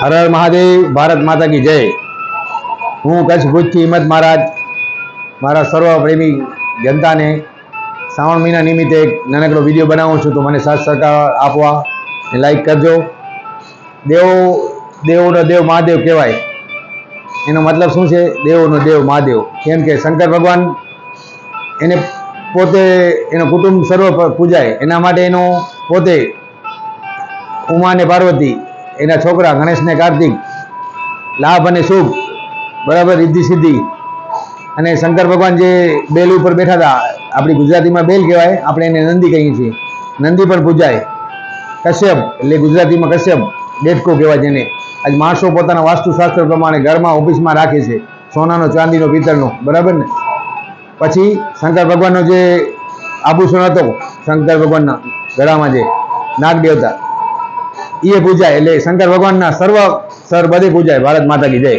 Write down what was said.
હર હર મહાદેવ, ભારત માતા કી જય। હું કચ્છ ભુજથી હિંમત મહારાજ મારા સર્વ પ્રેમી જનતાને શ્રાવણ મહિના નિમિત્તે એક નાનકડો વિડીયો બનાવું છું, તો મને સાથ સહકાર આપવા લાઈક કરજો। દેવોનો દેવ મહાદેવ કહેવાય, એનો મતલબ શું છે? દેવોનો દેવ મહાદેવ। કેમ કે શંકર ભગવાન એને પોતે એનો કુટુંબ સર્વ પૂજાય, એના માટે એનો પોતે ઉમા અને પાર્વતી, એના છોકરા ગણેશ ને કાર્તિક, લાભ અને શુભ, બરાબર, રિદ્ધિ સિદ્ધિ, અને શંકર ભગવાન જે બેલ ઉપર બેઠા હતા, આપણી ગુજરાતીમાં બેલ કહેવાય, આપણે એને નંદી કહીએ છીએ, નંદી પણ પૂજાય। કશ્યપ એટલે ગુજરાતીમાં કશ્યપ દેડકો કહેવાય જેને। આજ માણસો પોતાના વાસ્તુશાસ્ત્ર પ્રમાણે ઘરમાં ઓફિસમાં રાખે છે, સોનાનો, ચાંદીનો, પિત્તળનો, બરાબર ને। પછી શંકર ભગવાનનો જે આભૂષણ હતો, શંકર ભગવાનના ગળામાં જે નાગ દેવતા, એ પૂજાય। એટલે શંકર ભગવાનના સર્વ બધે પૂજાય। ભારત માતા કી જય।